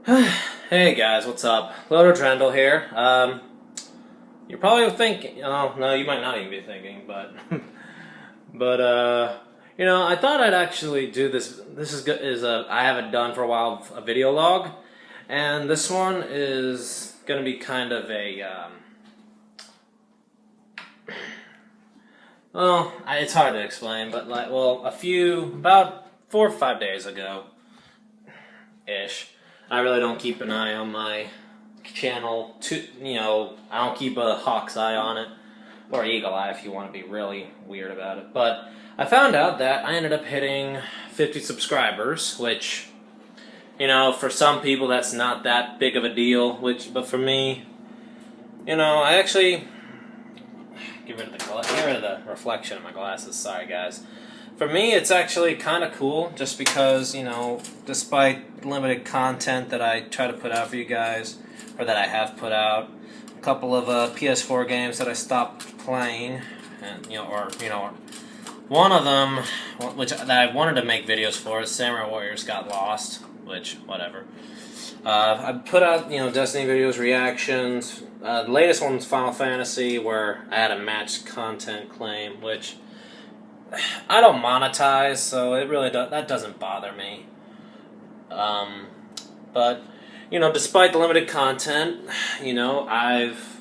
Hey guys, what's up? Loader Drendel here. You're probably thinking, oh no, you might not even be thinking, but, I thought I'd actually do this. This is good. I haven't done for a while a video log, and this one is gonna be kind of a, it's hard to explain, but about 4 or 5 days ago, ish. I really don't keep an eye on my channel. I don't keep a hawk's eye on it, or eagle eye if you want to be really weird about it. But I found out that I ended up hitting 50 subscribers, which, for some people that's not that big of a deal. But for me, I actually get rid of the reflection of my glasses. Sorry, guys. For me, it's actually kind of cool, just because, despite limited content that I try to put out for you guys, or that I have put out, a couple of PS4 games that I stopped playing, and one of them, that I wanted to make videos for, is Samurai Warriors Got Lost, which, whatever. I put out, Destiny videos, reactions. The latest one was Final Fantasy, where I had a matched content claim, which I don't monetize, so that doesn't bother me. But despite the limited content, I've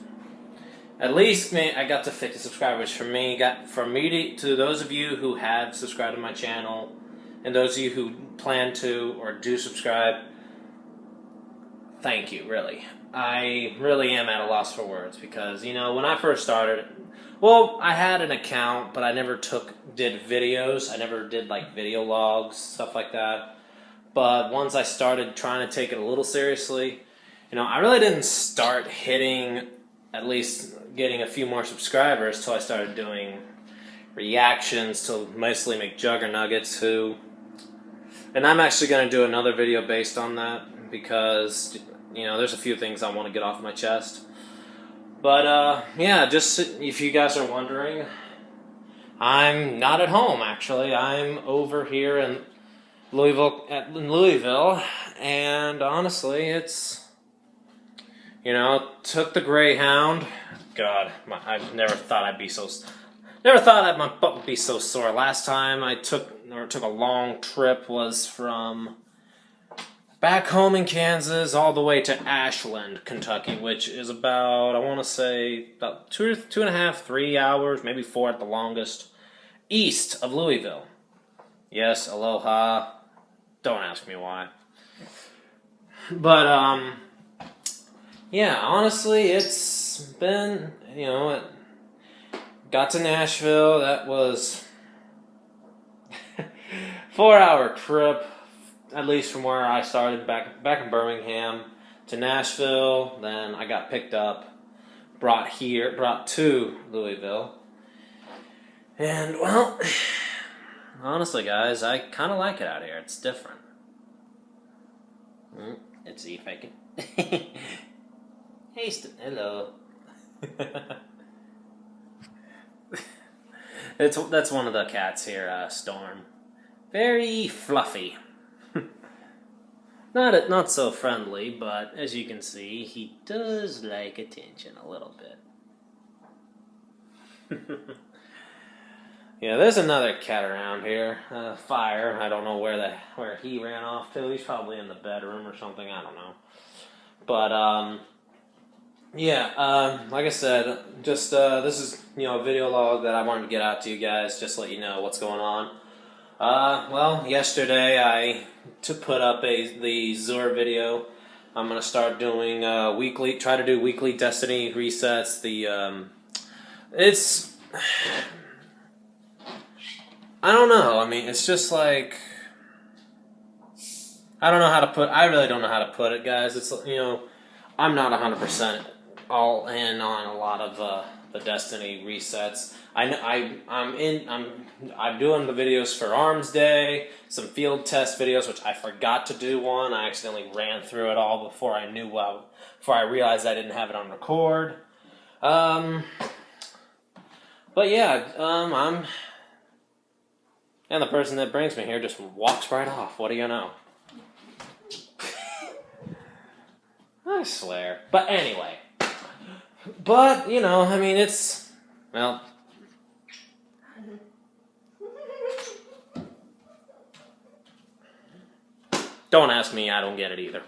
at least I got to 50 subscribers. To those of you who have subscribed to my channel, and those of you who plan to or do subscribe, thank you. Really, I really am at a loss for words, because when I first started. Well, I had an account, but I never did videos. I never did video logs, stuff like that. But once I started trying to take it a little seriously, I really didn't start at least getting a few more subscribers till I started doing reactions to mostly McJuggernuggets, and I'm actually going to do another video based on that, because, there's a few things I want to get off my chest. But, just if you guys are wondering, I'm not at home, actually. I'm over here in Louisville, and honestly, took the Greyhound. God, I never thought my butt would be so sore. Last time I took a long trip was from back home in Kansas, all the way to Ashland, Kentucky, which is about 2.5, 3 hours, maybe 4 at the longest, east of Louisville. Yes, aloha. Don't ask me why. But, honestly, it's been, got to Nashville. That was 4-hour trip. At least from where I started, back in Birmingham to Nashville. Then I got picked up, brought to Louisville. And, well, honestly, guys, I kind of like it out here. It's different. Let's see if I can. Hey, hello. That's one of the cats here, Storm. Very fluffy. Not so friendly, but as you can see, he does like attention a little bit. Yeah, there's another cat around here. Fire. I don't know where he ran off to. He's probably in the bedroom or something. I don't know. But like I said, just this is a video log that I wanted to get out to you guys, just to let you know what's going on. Yesterday I put up the Zur video. I'm gonna start doing try to do weekly Destiny resets. I don't know. I mean, it's just like, I really don't know how to put it, guys. It's, I'm not 100% all in on a lot of the Destiny resets. I'm doing the videos for Arms Day, some field test videos, which I forgot to do one. I accidentally ran through it all before I realized I didn't have it on record. And the person that brings me here just walks right off. What do you know? I swear. But anyway. But, you know, I mean, it's... Well... Don't ask me, I don't get it either.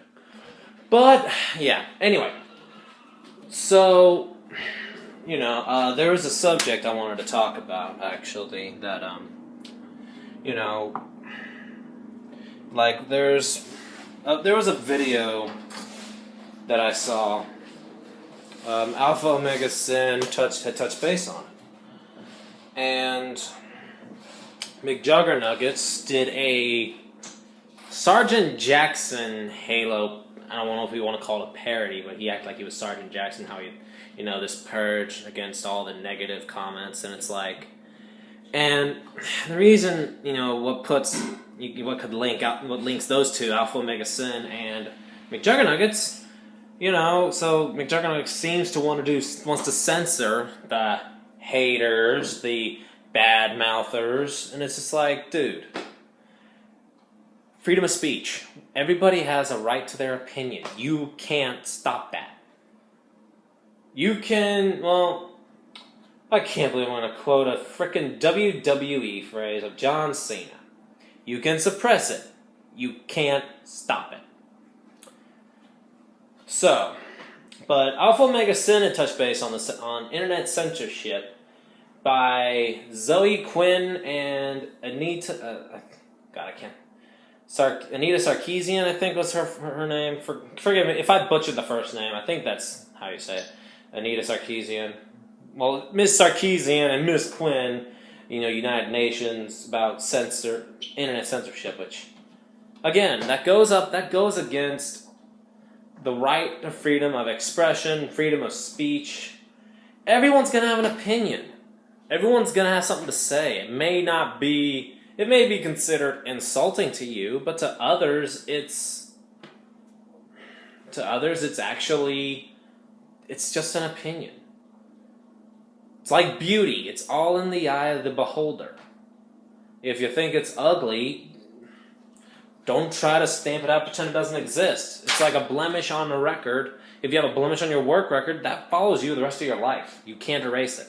But, yeah, anyway. So, you know, there was a subject I wanted to talk about, actually, that, you know, like, there was a video that I saw. Alpha Omega Sin had touched base on it. And McJuggernuggets did a Sergeant Jackson Halo. I don't know if we want to call it a parody, but he acted like he was Sergeant Jackson, how he, you know, this purge against all the negative comments, and it's like, and the reason, you know, what links those two, Alpha Omega Sin and McJuggernuggets, you know, so McJuggernuggets seems to wants to censor the haters, the bad mouthers, and it's just like, dude, freedom of speech. Everybody has a right to their opinion. You can't stop that. You can, well, I can't believe I'm going to quote a frickin' WWE phrase of John Cena. You can suppress it. You can't stop it. So, but Alpha Omega Sin had touched base on internet censorship by Zoe Quinn and Anita. Anita Sarkeesian, I think was her name. Forgive me if I butchered the first name. I think that's how you say it. Anita Sarkeesian. Well, Ms. Sarkeesian and Ms. Quinn, you know, United Nations about internet censorship, which, again, that goes against the right to freedom of expression, freedom of speech. Everyone's going to have an opinion. Everyone's going to have something to say. It may be considered insulting to you, but to others, it's just an opinion. It's like beauty. It's all in the eye of the beholder. If you think it's ugly, don't try to stamp it out, pretend it doesn't exist. It's like a blemish on a record. If you have a blemish on your work record, that follows you the rest of your life. You can't erase it.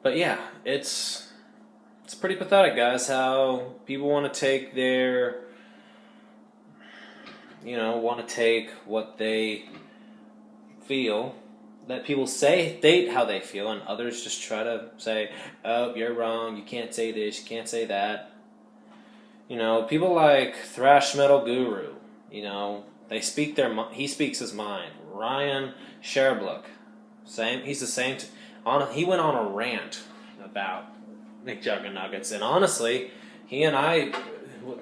But yeah, it's pretty pathetic, guys, how people want to take what they feel, let people state how they feel, and others just try to say, oh, you're wrong, you can't say this, you can't say that. You know, people like Thrash Metal Guru, you know, he speaks his mind. Ryan Sherbluck, he's the same. He went on a rant about McJuggernuggets, and honestly, he and I,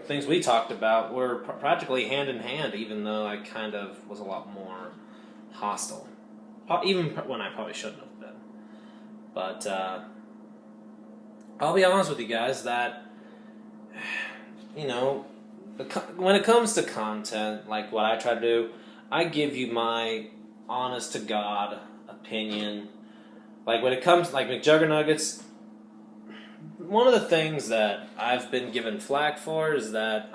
things we talked about were practically hand in hand, even though I kind of was a lot more hostile, even when I probably shouldn't have been. But I'll be honest with you guys that, you know, when it comes to content, like what I try to do, I give you my honest to God opinion. Like when it comes, like McJuggernuggets, one of the things that I've been given flack for is that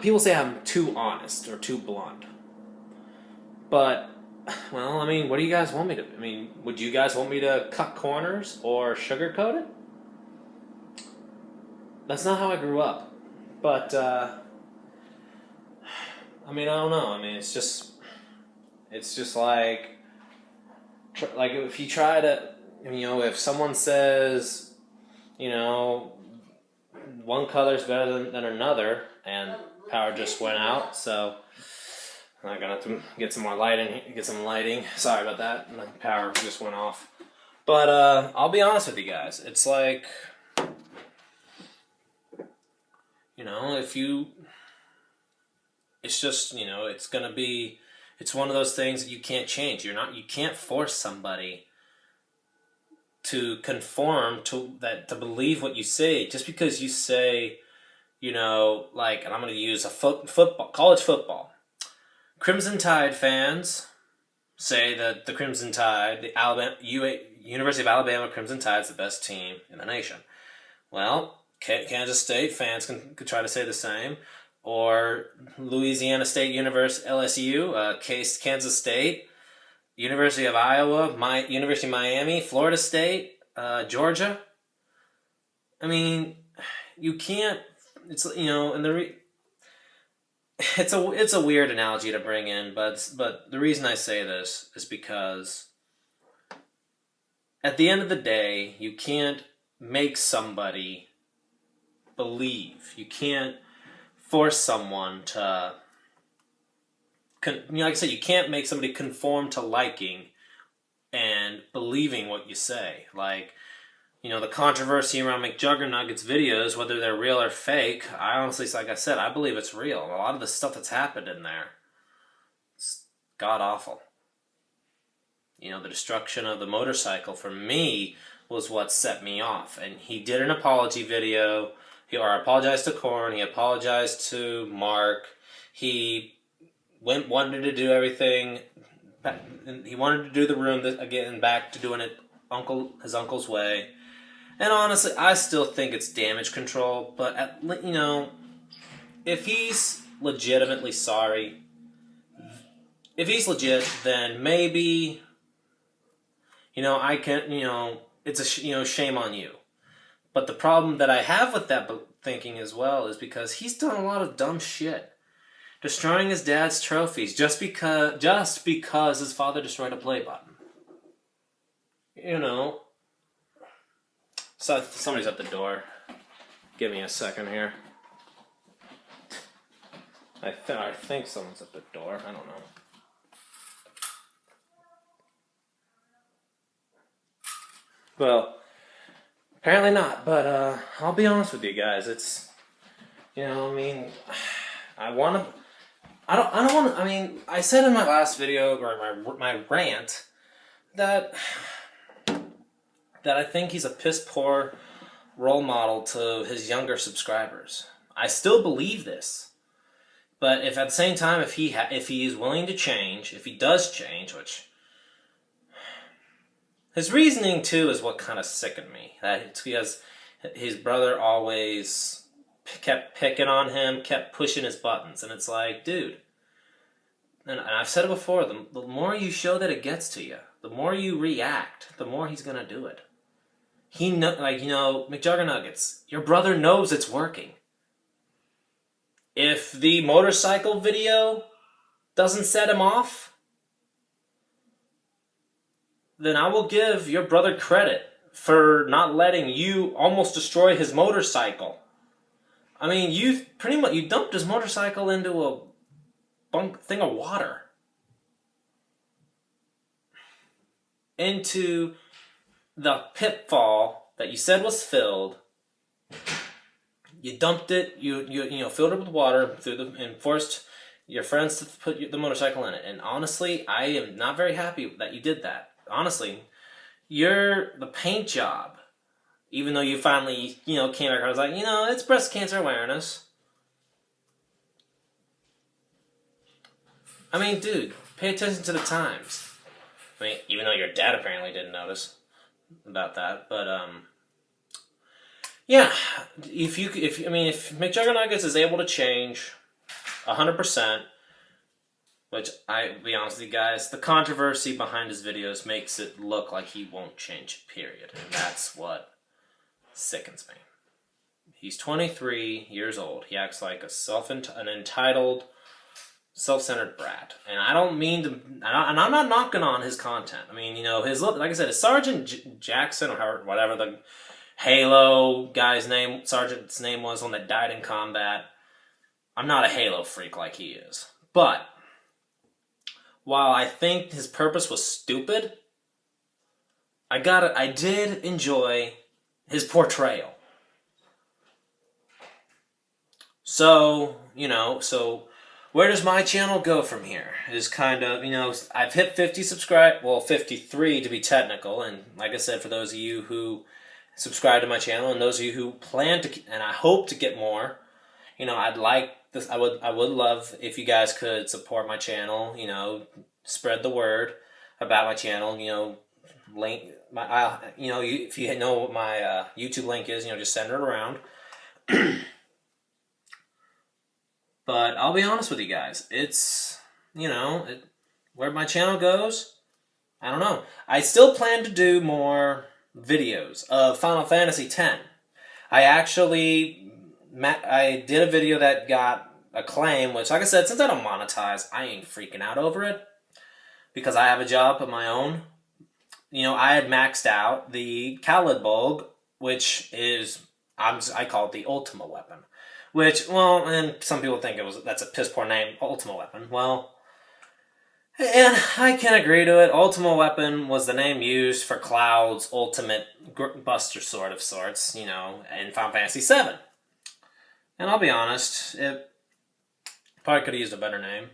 people say I'm too honest or too blunt. But, well, I mean, what do you guys want me to, would you guys want me to cut corners or sugarcoat it? That's not how I grew up. But, I don't know. It's just like if you try to, if someone says, one color's better than another, and power just went out, so I'm gonna have to get some lighting. Sorry about that. My power just went off. But I'll be honest with you guys. It's like, it's just, it's one of those things that you can't change. You can't force somebody to conform to believe what you say. Just because you say, and I'm going to use college football. Crimson Tide fans say that the Crimson Tide, the University of Alabama Crimson Tide, is the best team in the nation. Well, Kansas State fans could try to say the same, or Louisiana State University, LSU, Kansas State, University of Iowa, University of Miami, Florida State, Georgia. I mean, you can't. It's and it's a weird analogy to bring in, but the reason I say this is because at the end of the day, you can't make somebody believe. You can't force someone to. Like I said, you can't make somebody conform to liking and believing what you say. Like, the controversy around McJuggernuggets videos, whether they're real or fake, I honestly, like I said, I believe it's real. A lot of the stuff that's happened in there, it's god-awful. The destruction of the motorcycle, for me, was what set me off. And he did an apology video. He apologized to Korn. He apologized to Mark. He wanted to do everything. He wanted to do the room again, back to doing it his uncle's way. And honestly, I still think it's damage control. But if he's legitimately sorry, if he's legit, then maybe I can it's a shame on you. But the problem that I have with that thinking as well is because he's done a lot of dumb shit. Destroying his dad's trophies just because his father destroyed a play button. So somebody's at the door. Give me a second here. I think someone's at the door. I don't know. Well, apparently not. But I'll be honest with you guys. It's I don't want to. I mean, I said in my last video, or my rant, that I think he's a piss-poor role model to his younger subscribers. I still believe this. But if at the same time, if he is willing to change, if he does change, which his reasoning too is what kind of sickened me. That it's because his brother always kept picking on him, kept pushing his buttons, and it's like, dude. And I've said it before. The more you show that it gets to you, the more you react, the more he's gonna do it. McJuggernuggets. Your brother knows it's working. If the motorcycle video doesn't set him off, then I will give your brother credit for not letting you almost destroy his motorcycle. I mean, you dumped his motorcycle into a thing of water. Into the pitfall that you said was filled. You dumped it. You filled it with water and forced your friends to put the motorcycle in it. And honestly, I am not very happy that you did that. Honestly, the paint job. Even though you finally came back, I was like, it's breast cancer awareness. I mean, dude, pay attention to the times. I mean, even though your dad apparently didn't notice about that, but yeah, if McJuggernuggets is able to change 100%, which I'll be honest with you guys, the controversy behind his videos makes it look like he won't change, period, and that's what sickens me. He's 23 years old. He acts like an entitled, self-centered brat, and I don't mean to. And I'm not knocking on his content. I mean, his like I said, his Sergeant Jackson or whatever the Halo guy's name, Sergeant's name was, one that died in combat. I'm not a Halo freak like he is, but while I think his purpose was stupid, I did enjoy his portrayal. So where does my channel go from here? Is kind of, I've hit 53 to be technical, and like I said, for those of you who subscribe to my channel, and those of you who plan to, and I hope to get more, I'd like this. I would love if you guys could support my channel. Spread the word about my channel. Link my, if you know what my YouTube link is, just send it around. But I'll be honest with you guys. It's, where my channel goes, I don't know. I still plan to do more videos of Final Fantasy X. I did a video that got acclaim, which, like I said, since I don't monetize, I ain't freaking out over it. Because I have a job of my own. I had maxed out the Khalid Bulg, which is, I call it the Ultima weapon. Which, well, and some people think that's a piss poor name, Ultima weapon. Well, and I can agree to it. Ultima weapon was the name used for Cloud's ultimate buster sword of sorts, in Final Fantasy VII. And I'll be honest, it probably could have used a better name.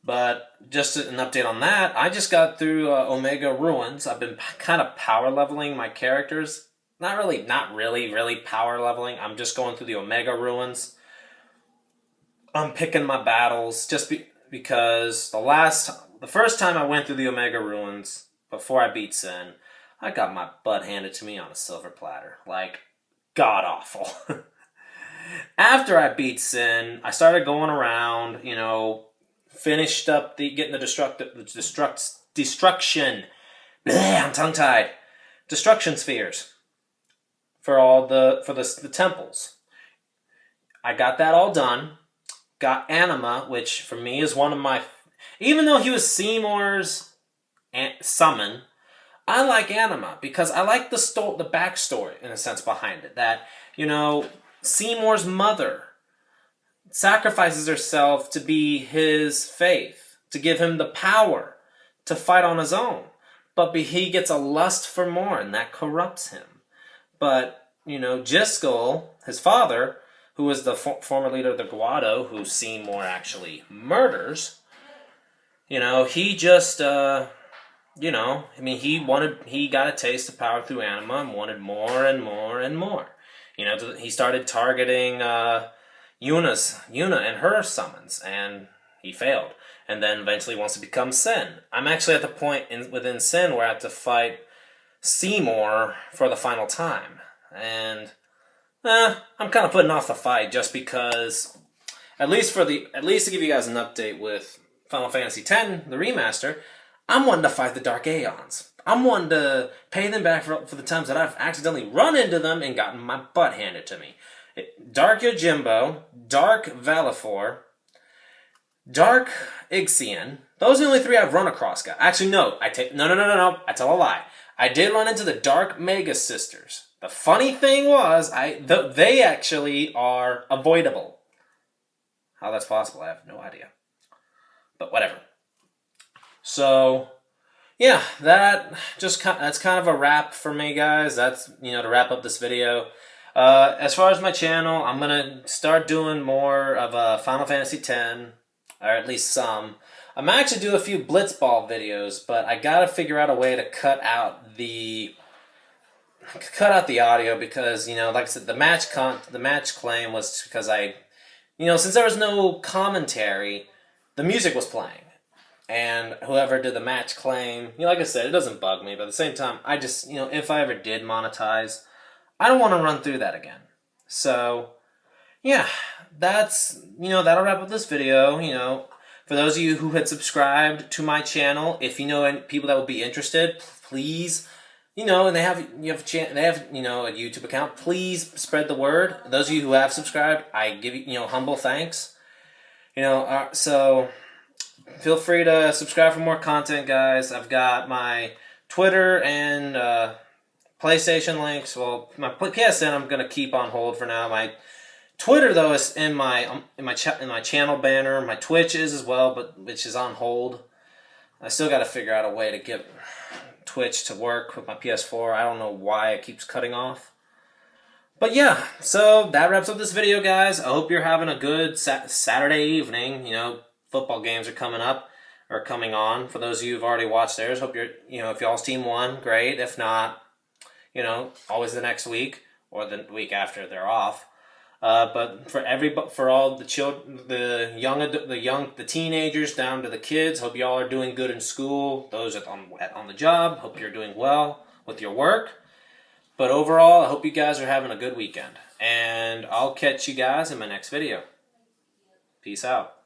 But just an update on that, I just got through Omega Ruins. I've been kind of power leveling my characters. Not really power leveling. I'm just going through the Omega Ruins. I'm picking my battles just because the first time I went through the Omega Ruins, before I beat Sin, I got my butt handed to me on a silver platter. Like, god-awful. After I beat Sin, I started going around, finished up getting the destruction. Bleh, I'm tongue-tied. Destruction spheres for the temples. I got that all done. Got Anima, which for me is one of my, even though he was Seymour's summon, I like Anima because I like the backstory in a sense behind it. That Seymour's mother sacrifices herself to be his faith, to give him the power to fight on his own. But he gets a lust for more, and that corrupts him. But, Jiskel, his father, who was the former leader of the Guado, who Seymour actually murders, he just, he got a taste of power through Anima and wanted more and more and more. He started targeting Yuna and her summons, and he failed. And then eventually wants to become Sin. I'm actually at the point within Sin where I have to fight Seymour for the final time. And I'm kind of putting off the fight just because, at least to give you guys an update with Final Fantasy X, the remaster, I'm wanting to fight the Dark Aeons. I'm wanting to pay them back for the times that I've accidentally run into them and gotten my butt handed to me. Dark Yojimbo, Dark Valifor, Dark Ixion. Those are the only three I've run across, guys. Actually, no. I tell a lie. I did run into the Dark Mega Sisters. The funny thing was, they actually are avoidable. How that's possible, I have no idea. But whatever. So, yeah, that's kind of a wrap for me, guys. That's, to wrap up this video. As far as my channel, I'm going to start doing more of Final Fantasy X, or at least some. I'm actually doing a few Blitzball videos, but I got to figure out a way to cut out the audio because, like I said, the match claim was because since there was no commentary, the music was playing. And whoever did the match claim, like I said, it doesn't bug me, but at the same time, I just, if I ever did monetize, I don't want to run through that again. So, yeah, that'll wrap up this video. For those of you who had subscribed to my channel, if you know any people that would be interested, please, and they have a YouTube account, please spread the word. Those of you who have subscribed, I give you, humble thanks. So feel free to subscribe for more content, guys. I've got my Twitter and PlayStation links. Well, my PSN I'm gonna keep on hold for now. My Twitter though is in my channel banner. My Twitch is as well, but which is on hold. I still got to figure out a way to get Twitch to work with my PS4. I don't know why it keeps cutting off. But yeah, so that wraps up this video, guys. I hope you're having a good Saturday evening. Football games are coming on. For those of you who've already watched theirs, hope if y'all's team won, great. If not, always the next week or the week after they're off. But for all the children, the teenagers down to the kids, hope y'all are doing good in school. Those on the job, hope you're doing well with your work. But overall, I hope you guys are having a good weekend. And I'll catch you guys in my next video. Peace out.